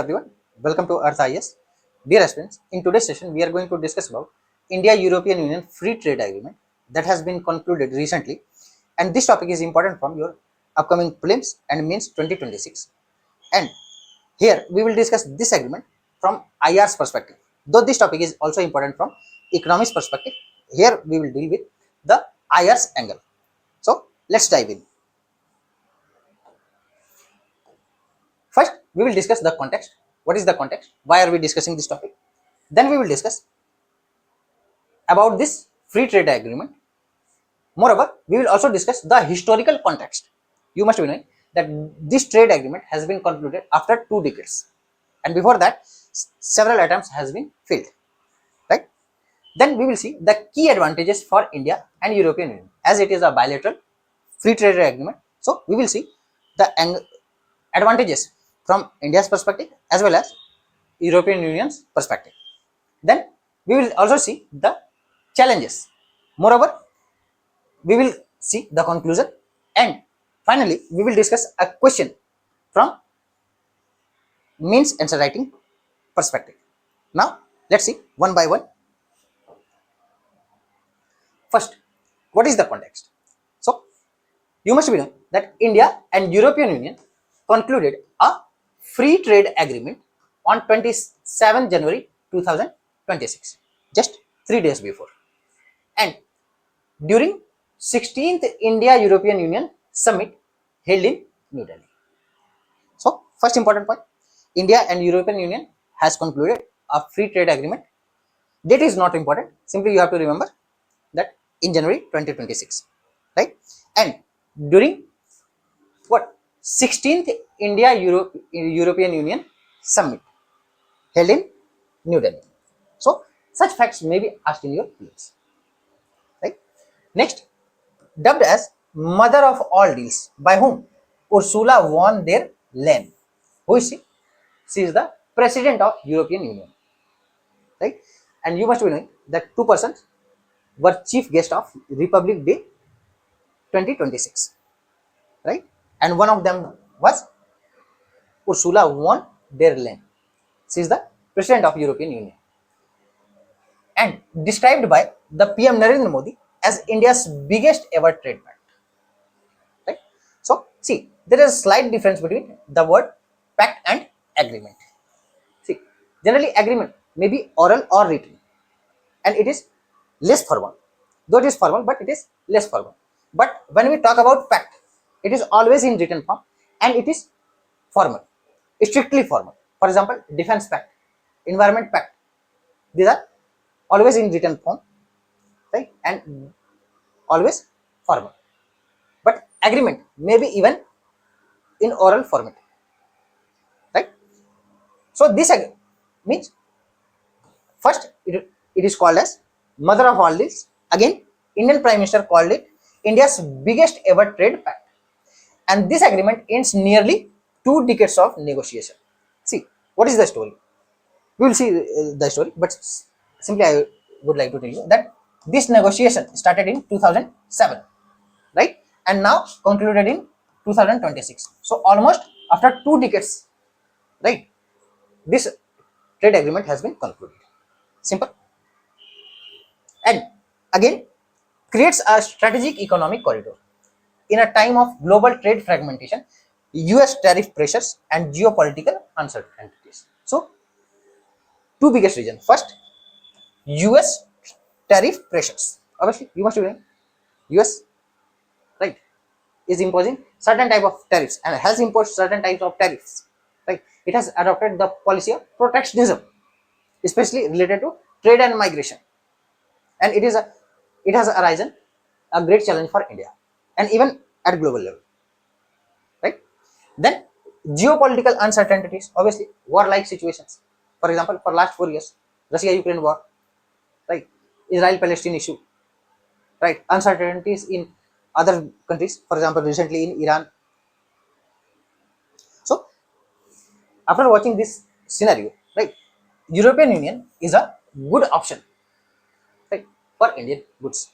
everyone, welcome to Earth IS. Dear aspirants, in today's session we are going to discuss about India-European Union Free Trade Agreement that has been concluded recently, and this topic is important from your upcoming prelims and mains 2026. And here we will discuss this agreement from IR's perspective. Though this topic is also important from economics perspective, here we will deal with the IR's angle. So let's dive in. First, we will discuss the context. What is the context? Why are we discussing this topic? Then we will discuss about this free trade agreement. Moreover, we will also discuss the historical context. You must be knowing that this trade agreement has been concluded after 2 decades, and before that, several attempts has been failed. Right? Then we will see the key advantages for India and European Union, as it is a bilateral free trade agreement. So we will see the advantages from India's perspective as well as European Union's perspective. Then we will also see the challenges. Moreover, we will see the conclusion, and finally we will discuss a question from means answer writing perspective. Now let's see one by one. First, what is the context? So you must be knowing that India and European Union concluded a free trade agreement on 27 January 2026, just 3 days before, and during 16th India European Union summit held in New Delhi. So first important point, India and European Union has concluded a free trade agreement. Date is not important, simply you have to remember that in January 2026, right? And during what 16th India European Union summit held in New Delhi. So such facts may be asked in your prelims, right? Next, dubbed as mother of all deals, by whom Ursula von der Leyen. Who is she? She is the president of European Union, right? And you must be knowing that 2 persons were chief guest of Republic Day 2026, right? And one of them was Ursula von der Leyen. She is the president of European Union, and described by the PM Narendra Modi as India's biggest ever trade pact. Right? So, see, there is a slight difference between the word pact and agreement. See, generally agreement may be oral or written, and it is less formal. Though it is formal, but it is less formal. But when we talk about pact, it is always in written form, and it is formal, strictly formal. For example, defense pact, environment pact, these are always in written form, right, and always formal. But agreement may be even in oral format, right? So this means first it is called as mother of all deals. Again, Indian Prime Minister called it India's biggest ever trade pact, and this agreement ends nearly 2 decades of negotiation. See, what is the story? We will see the story, but simply I would like to tell you that this negotiation started in 2007, right, and now concluded in 2026. So almost after 2 decades, right, this trade agreement has been concluded. Simple. And again, creates a strategic economic corridor in a time of global trade fragmentation, US tariff pressures, and geopolitical uncertainties. So, 2 biggest reasons. First, US tariff pressures. Obviously, you must be knowing US, right, is imposing certain type of tariffs and has imposed certain types of tariffs. Right, it has adopted the policy of protectionism, especially related to trade and migration, and it has arisen a great challenge for India and even at global level, right? Then geopolitical uncertainties, obviously war-like situations. For example, for last 4 years, Russia-Ukraine war, right? Israel-Palestine issue, right? Uncertainties in other countries, for example, recently in Iran. So after watching this scenario, right, European Union is a good option, right, for Indian goods.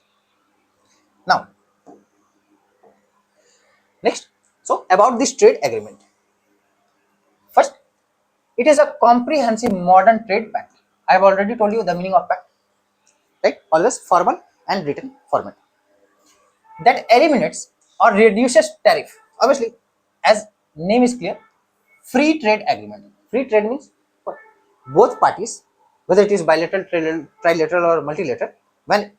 Now, next, so about this trade agreement. First, It is a comprehensive modern trade pact. I have already told you the meaning of pact, right? Always formal and written format that eliminates or reduces tariff. Obviously, as name is clear, free trade agreement. Free trade means for both parties, whether it is bilateral, trilateral, or multilateral. When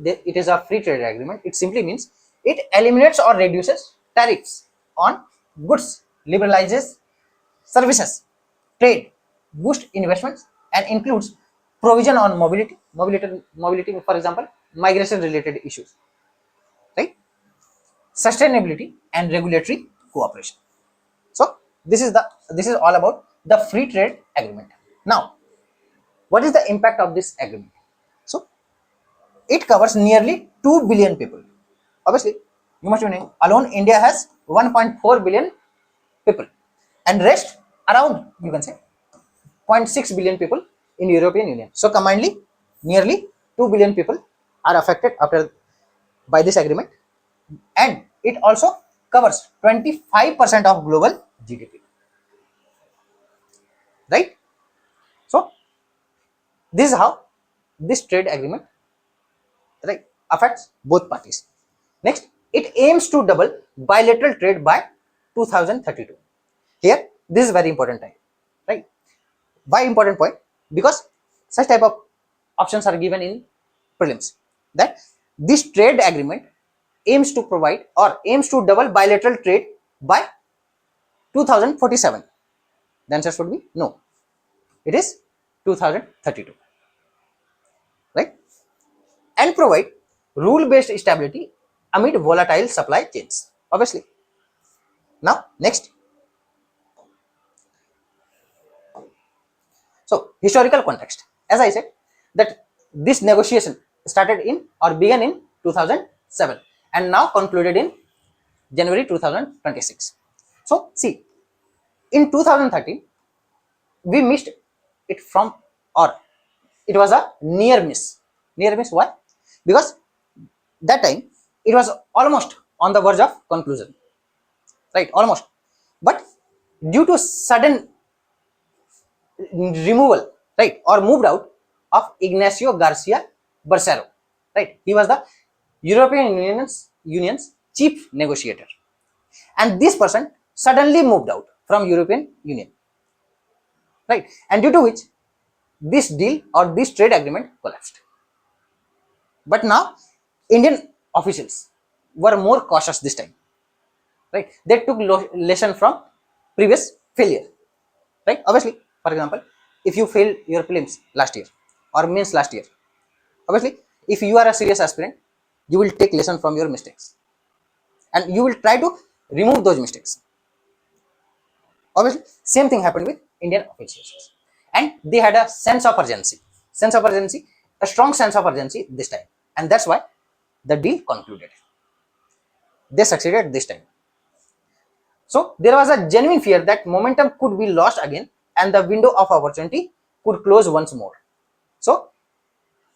it is a free trade agreement, it simply means it eliminates or reduces tariffs on goods, liberalizes services, trade, boost investments, and includes provision on mobility, for example, migration related issues, right? Sustainability and regulatory cooperation. So this is all about the free trade agreement. Now, what is the impact of this agreement? So it covers nearly 2 billion people. Obviously, you must be knowing alone India has 1.4 billion people, and rest around, you can say, 0.6 billion people in European Union. So combinedly, nearly 2 billion people are affected after by this agreement, and it also covers 25% of global GDP, right? So this is how this trade agreement, right, affects both parties. Next, it aims to double bilateral trade by 2032. Here, this is very important time, right? Why important point? Because such type of options are given in prelims, that this trade agreement aims to provide or aims to double bilateral trade by 2047. The answer should be no. It is 2032, right? And provide rule-based stability amid volatile supply chains. Obviously. Now, next. So, historical context. As I said, that this negotiation started in or began in 2007 and now concluded in January 2026. So, see, in 2013, we missed it from, or it was a near miss. Near miss, why? Because that time it was almost on the verge of conclusion, right? Almost. But due to sudden removal, right, or moved out of Ignacio Garcia Bercero, right? He was the Union's chief negotiator, and this person suddenly moved out from European Union, right? And due to which this deal or this trade agreement collapsed. But now Indian officials were more cautious this time, right? They took lesson from previous failure, right? Obviously, for example, if you failed your prelims last year or means last year, obviously, if you are a serious aspirant, you will take lesson from your mistakes and you will try to remove those mistakes. Obviously, same thing happened with Indian officials, and they had a sense of urgency, a strong sense of urgency this time, and that's why the deal concluded. They succeeded this time. So there was a genuine fear that momentum could be lost again and the window of opportunity could close once more. So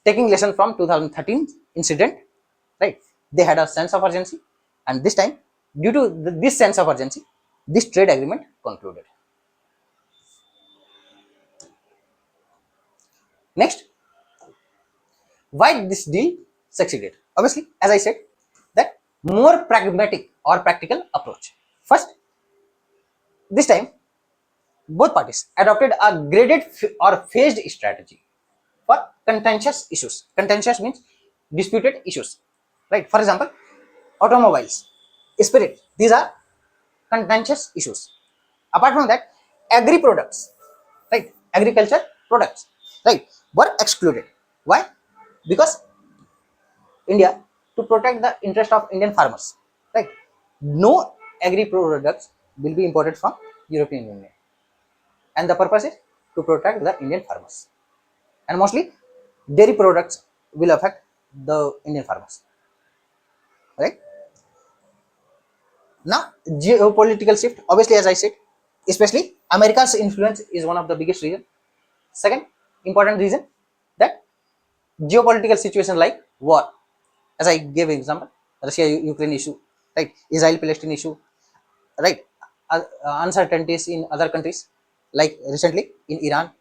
taking lesson from 2013 incident, right, they had a sense of urgency, and this time, due to this sense of urgency, this trade agreement concluded. Next, why this deal succeeded? Obviously, as I said, that more pragmatic or practical approach. First, this time both parties adopted a graded or phased strategy for contentious issues. Contentious means disputed issues, right? For example, automobiles, spirit, these are contentious issues. Apart from that, agri products, right? Agriculture products, right, were excluded. Why? Because India, to protect the interest of Indian farmers, right? No agri products will be imported from European Union, and the purpose is to protect the Indian farmers. And mostly, dairy products will affect the Indian farmers, right? Now, geopolitical shift, obviously, as I said, especially America's influence is one of the biggest reason. Second important reason, that geopolitical situation like war, as I gave example, Russia Ukraine issue, right, Israel Palestine issue, right, uncertainties in other countries, like recently in Iran,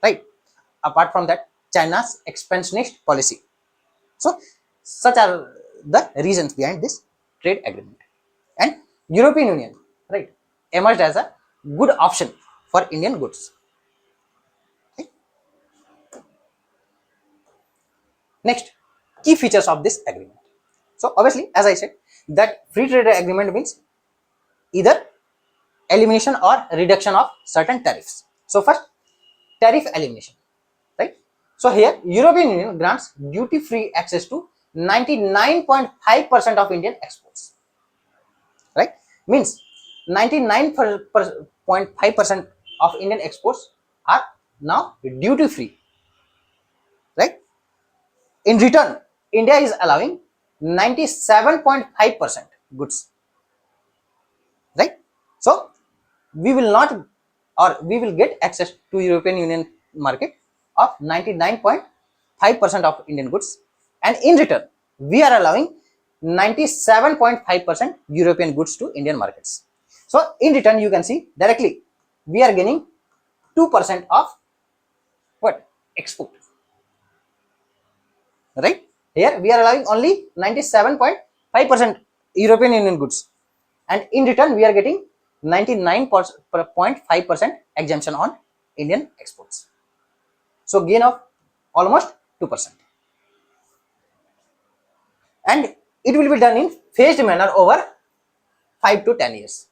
right? Apart from that, China's expansionist policy. So such are the reasons behind this trade agreement. And European Union, right, emerged as a good option for Indian goods. Okay. Next, key features of this agreement. So obviously, as I said, that free trade agreement means either elimination or reduction of certain tariffs. So first, tariff elimination, right? So here, European Union grants duty-free access to 99.5% of Indian exports, right? Means 99.5% of Indian exports are now duty-free, right? In return, India is allowing 97.5% goods, right? So we will not, or we will get access to European Union market of 99.5% of Indian goods, and in return we are allowing 97.5% European goods to Indian markets. So in return, you can see directly we are gaining 2% of what? Export, right? Here we are allowing only 97.5% European Union goods, and in return we are getting 99.5% exemption on Indian exports. So gain of almost 2%, and it will be done in phased manner over 5 to 10 years,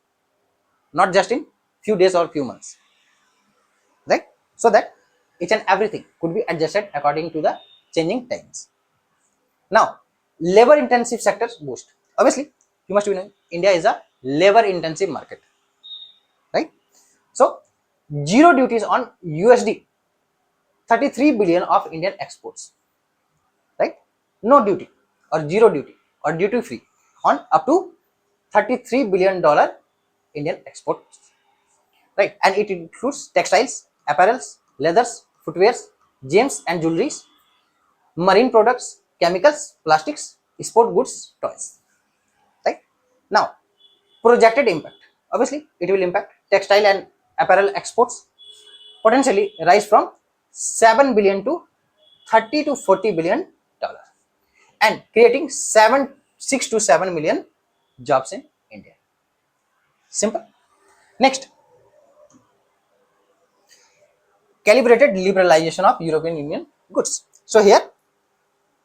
not just in few days or few months, right? So that each and everything could be adjusted according to the changing times. Now, labor intensive sectors boost. Obviously, you must be knowing India is a labor intensive market, right? So zero duties on USD 33 billion of Indian exports, right? No duty or zero duty or duty free on up to $33 billion Indian exports, right? And it includes textiles, apparels, leathers, footwears, gems and jewelries, marine products, chemicals, plastics, sport goods, toys, right? Now, projected impact. Obviously, it will impact textile and apparel exports, potentially rise from 7 billion to 30 to 40 billion dollars, and creating 6 to 7 million jobs in India. Simple. Next, calibrated liberalization of European Union goods. So here,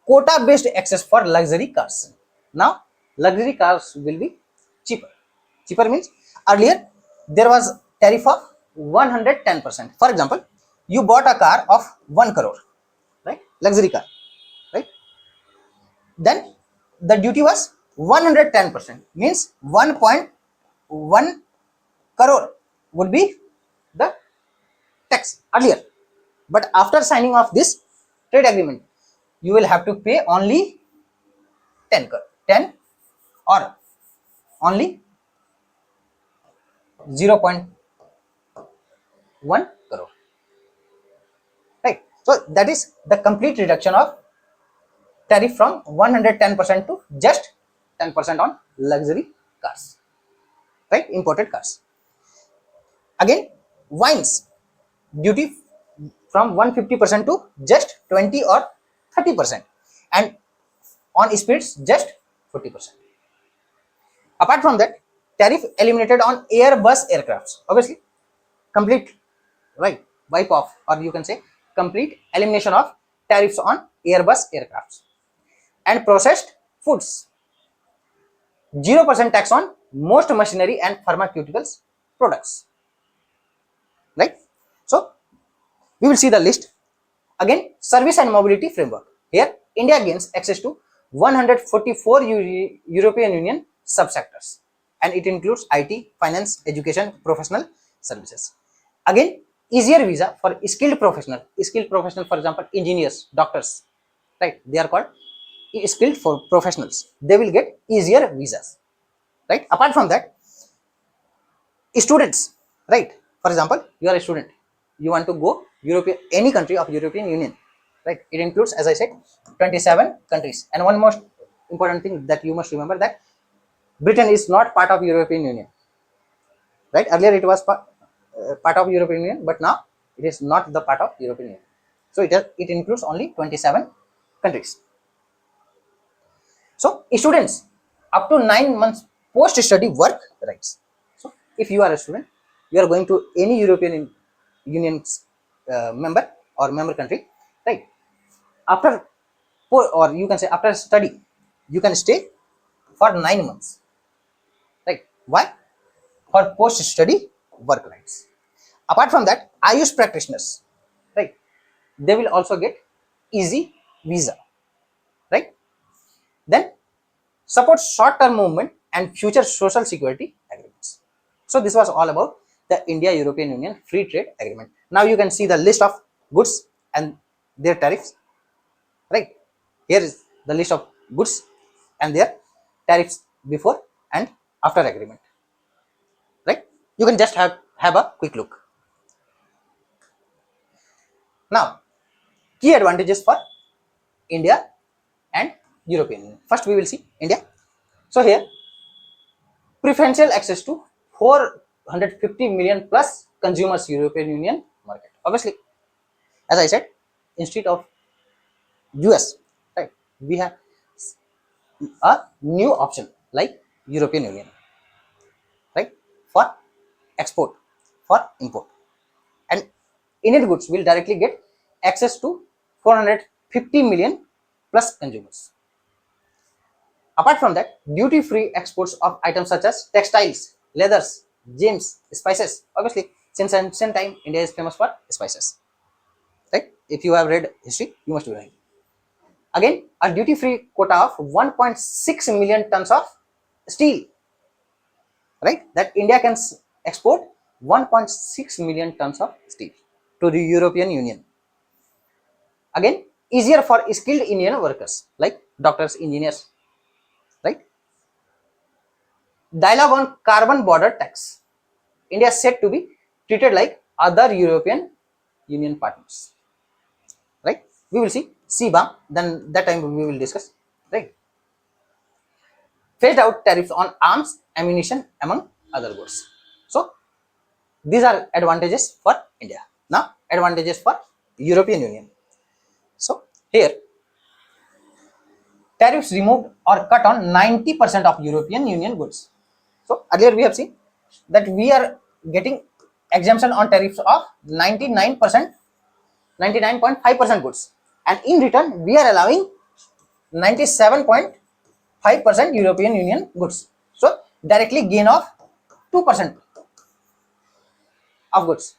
quota based access for luxury cars. Now, luxury cars will be cheaper. Cheaper means earlier there was tariff of 110%. For example, you bought a car of 1 crore, right? Luxury car, right? Then the duty was 110%, means 1.1 crore would be the tax earlier. But after signing of this trade agreement, you will have to pay only 10 or only 0.1 crore, right? So that is the complete reduction of tariff from 110% to just 10% on luxury cars, right? Imported cars. Again, wines duty from 150% to just 20 or 30%, and on spirits just 40%. Apart from that, tariff eliminated on Airbus aircrafts. Obviously, complete, right, wipe off, or you can say complete elimination of tariffs on Airbus aircrafts. And processed foods, 0% tax on most machinery and pharmaceuticals products, right? So we will see the list. Again, service and mobility framework. Here, India gains access to 144 European Union subsectors, and it includes IT, finance, education, professional services. Again, easier visa for skilled professional. Skilled professional, for example, engineers, doctors, right? They are called skilled for professionals. They will get easier visas, right? Apart from that, students, right? For example, you are a student, you want to go European, any country of European Union, right? It includes, as I said, 27 countries. And one most important thing that you must remember, that Britain is not part of European Union, right? Earlier it was part, part of European Union, but now it is not the part of European Union. So it includes only 27 countries. So students up to 9 months post study work rights. So if you are a student, you are going to any European Union member or member country, right? After or you can say after study, you can stay for 9 months, right? Why? For post study work rights. Apart from that, Ayush practitioners, right? They will also get easy visa, right? Then support short-term movement and future social security agreements. So this was all about the India-European Union Free Trade Agreement. Now you can see the list of goods and their tariffs, right? Here is the list of goods and their tariffs before and after agreement, right? You can just have a quick look. Now, key advantages for India and European Union. First, we will see India. So here, preferential access to 450 million plus consumers European Union market. Obviously, as I said, instead of US, right, we have a new option like European Union, right, for export, for import, and Indian goods will directly get access to 450 million plus consumers. Apart from that, duty-free exports of items such as textiles, leathers, gems, spices. Obviously, since ancient time, India is famous for spices. Right? If you have read history, you must be knowing. Again, a duty-free quota of 1.6 million tons of steel. Right? That India can export 1.6 million tons of steel to the European Union. Again, easier for skilled Indian workers like doctors, engineers. Right? Dialogue on carbon border tax. India is said to be treated like other European Union partners. Right? We will see CBAM, then that time we will discuss. Right? Phased out tariffs on arms, ammunition, among other goods. So these are advantages for India. Now advantages for European Union. So here tariffs removed or cut on 90% of European Union goods. So earlier we have seen that we are getting exemption on tariffs of 99%, 99.5% goods, and in return we are allowing 97.5% European Union goods. So directly gain of 2% of goods,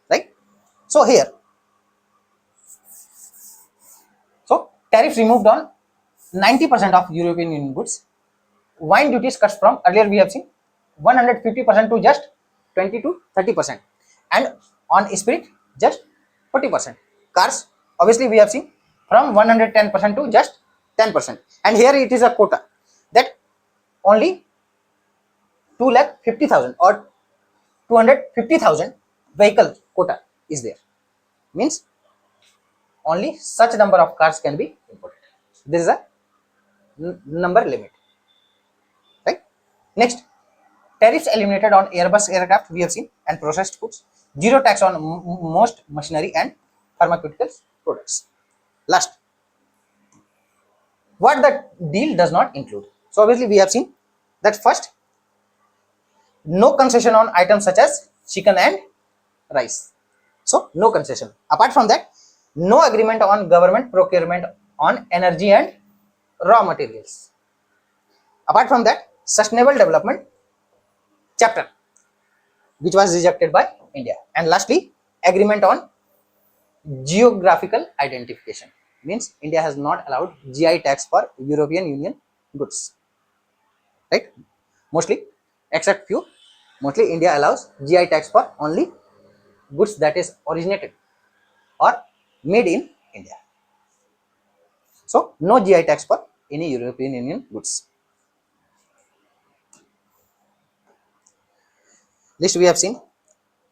right? So here, so tariffs removed on 90% of European Union goods. Wine duties cuts from earlier we have seen 150% to just 20 to 30%, and on spirit just 40%. Cars, obviously we have seen from 110% to just 10%, and here it is a quota that only 2,50,000 or 250,000 vehicle quota is there. Means only such number of cars can be imported. This is a number limit, right? Next, tariffs eliminated on Airbus aircraft we have seen, and processed foods. Zero tax on most machinery and pharmaceutical products. Last, what the deal does not include. So obviously we have seen that first, no concession on items such as chicken and rice. So no concession. Apart from that, no agreement on government procurement on energy and raw materials. Apart from that, sustainable development chapter, which was rejected by India. And lastly, agreement on geographical identification. Means India has not allowed GI tax for European Union goods. Right? Mostly, except few, mostly India allows GI tax for only goods that is originated or made in India. So no GI tax for any European Union goods. List we have seen.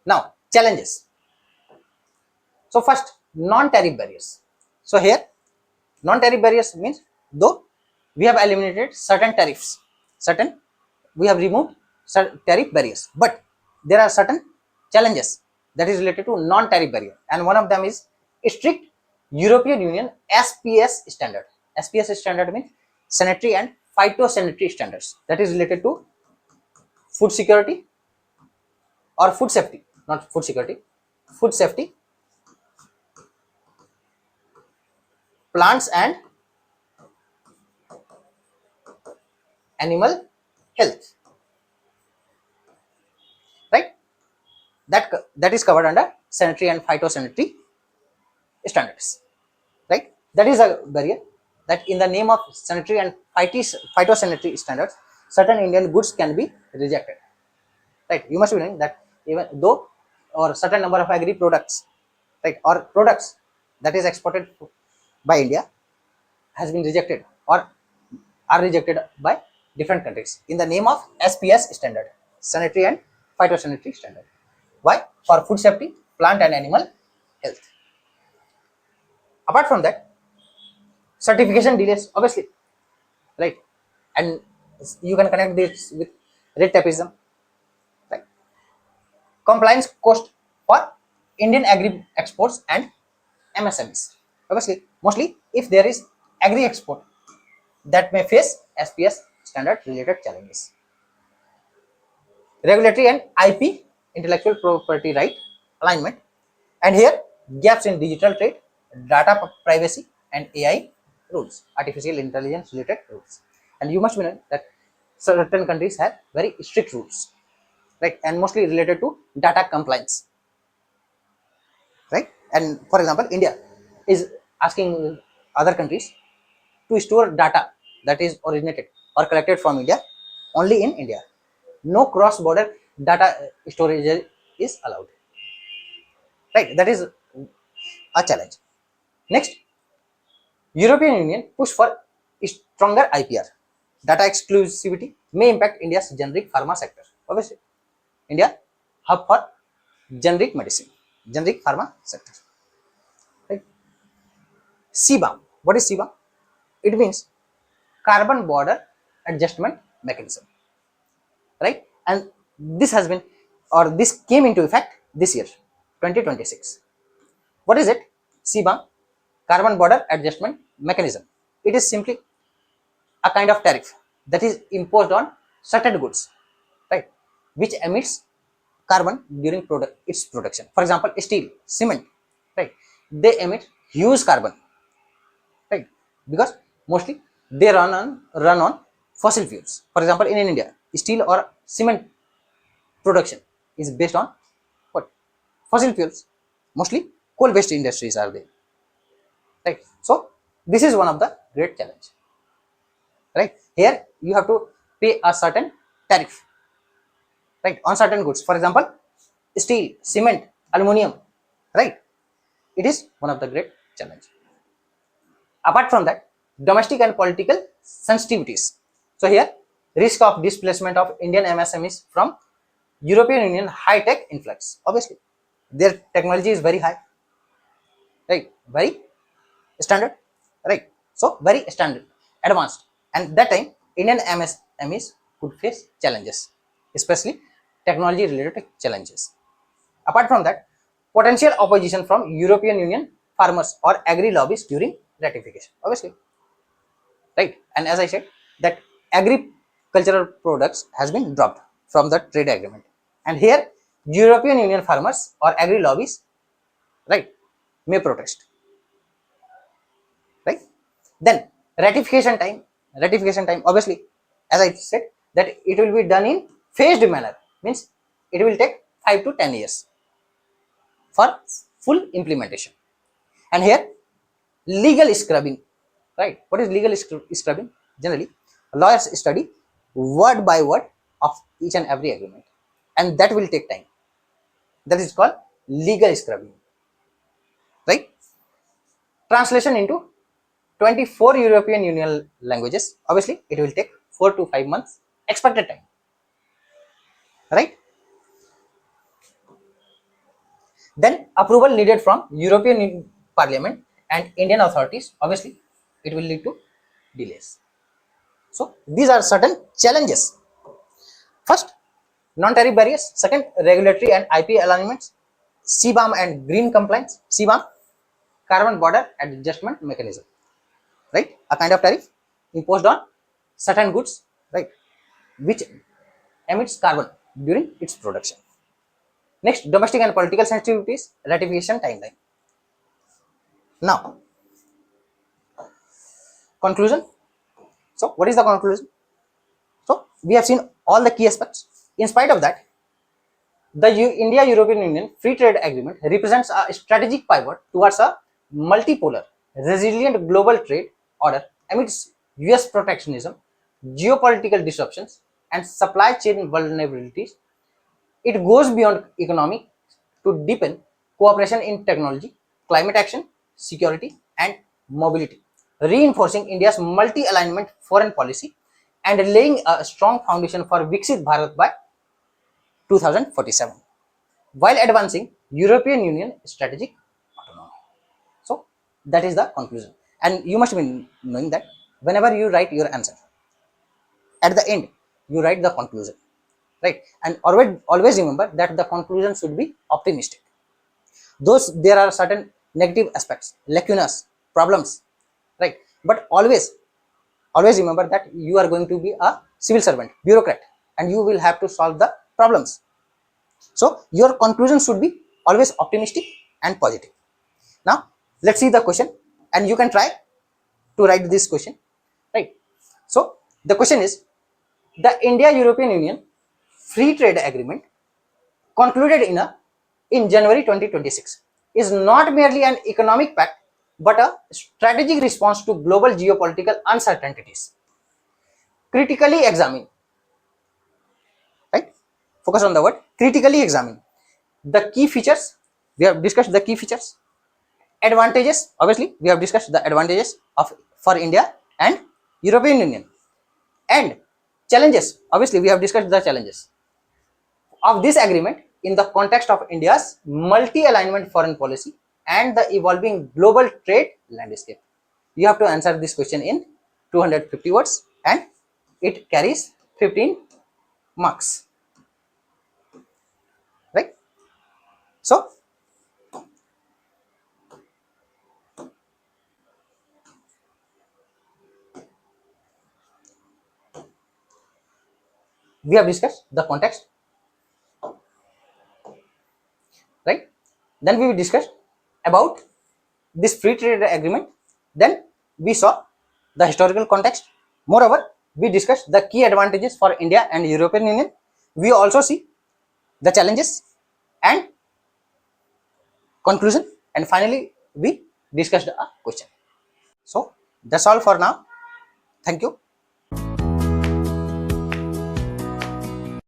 Now challenges. So first, non-tariff barriers. So here, non-tariff barriers means though we have eliminated certain tariffs, we have removed certain tariff barriers, but there are certain challenges that is related to non-tariff barrier, and one of them is strict European Union SPS standard. SPS standard means sanitary and phytosanitary standards, that is related to food security or food safety, not food security, food safety, plants and animal health, right? That is covered under sanitary and phytosanitary standards, right? That is a barrier, that in the name of sanitary and phytosanitary standards, certain Indian goods can be rejected, right? You must be knowing that even though or certain number of agri products, right, or products that is exported by India has been rejected or are rejected by different countries in the name of SPS standard, sanitary and phytosanitary standard. Why? For food safety, plant and animal health. Apart from that, certification delays, obviously, right? And you can connect this with red tapeism, right? Compliance cost for Indian agri exports and MSMEs, obviously, mostly if there is agri export, that may face SPS standard related challenges. Regulatory and IP, intellectual property right alignment, and here gaps in digital trade, data privacy, and AI rules, artificial intelligence related rules. And you must know that certain countries have very strict rules, right, and mostly related to data compliance, right? And for example, India is asking other countries to store data that is originated or collected from India only in India. No cross border data storage is allowed, right? That is a challenge. Next, European Union push for stronger IPR. Data exclusivity may impact India's generic pharma sector. Obviously, India hub for generic medicine, generic pharma sector, right? CBAM. What is CBAM? It means carbon border adjustment mechanism, right? And this has been, or this came into effect this year, 2026. What is it? CBAM, carbon border adjustment mechanism. It is simply a kind of tariff that is imposed on certain goods, right, which emits carbon during its production. For example, steel, cement, right, they emit huge carbon, right, because mostly they run on fossil fuels. For example, in India, steel or cement production is based on what? Fossil fuels. Mostly coal based industries are there, right? So this is one of the great challenge, right? Here you have to pay a certain tariff, right, on certain goods. For example, steel, cement, aluminum, right? It is one of the great challenge. Apart from that, domestic and political sensitivities. So here, risk of displacement of Indian MSMEs from European Union high tech influx. Obviously, their technology is very high, right? Very standard, right? So very standard, advanced, and that time Indian MSMEs could face challenges, especially technology related challenges. Apart from that, potential opposition from European Union farmers or agri lobbies during ratification, obviously, right? And as I said, that agricultural products has been dropped from the trade agreement, and here European Union farmers or agri lobbies, right, may protest, right? Then ratification time, obviously, as I said, that it will be done in phased manner, means it will take 5 to 10 years for full implementation. And here, legal scrubbing, right? What is legal scrubbing? Generally, lawyers study word by word of each and every agreement, and that will take time. That is called legal scrubbing, right? Translation into 24 European Union languages, obviously it will take 4 to 5 months expected time, right? Then approval needed from European Parliament and Indian authorities, obviously it will lead to delays. So these are certain challenges. First, Non-tariff barriers. Second, regulatory and IP alignments. CBAM and green compliance. CBAM, carbon border adjustment mechanism, right? A kind of tariff imposed on certain goods, right, which emits carbon during its production. Next, domestic and political sensitivities, ratification timeline. Now, conclusion. So, what is the conclusion? So, we have seen all the key aspects. In spite of that, the India-European Union Free Trade Agreement represents a strategic pivot towards a multipolar, resilient global trade order amidst US protectionism, geopolitical disruptions, and supply chain vulnerabilities. It goes beyond economic to deepen cooperation in technology, climate action, security, and mobility, reinforcing India's multi-alignment foreign policy and laying a strong foundation for Viksit Bharat by 2047, while advancing European Union strategic autonomy. So that is the conclusion. And you must be knowing that whenever you write your answer, at the end you write the conclusion, right? And always remember that the conclusion should be optimistic. Those there are certain negative aspects, lacunas, problems, right? But always remember that you are going to be a civil servant, bureaucrat, and you will have to solve the problems. So your conclusion should be always optimistic and positive. Now let's see the question, and you can try to write this question, right? So the question is, the India European Union Free Trade Agreement concluded in January 2026 is not merely an economic pact but a strategic response to global geopolitical uncertainties. Critically examine, right? Focus on the word critically examine the key features. We have discussed the key features. Advantages, obviously, we have discussed the advantages of for India and European Union. And challenges, obviously, we have discussed the challenges of this agreement in the context of India's multi-alignment foreign policy and the evolving global trade landscape. You have to answer this question in 250 words and it carries 15 marks, right? So we have discussed the context, right? Then we will discuss about this free trade agreement. Then we saw the historical context. Moreover, we discussed the key advantages for India and European Union. We also see the challenges and conclusion, and finally we discussed a question. So that's all for now. Thank you.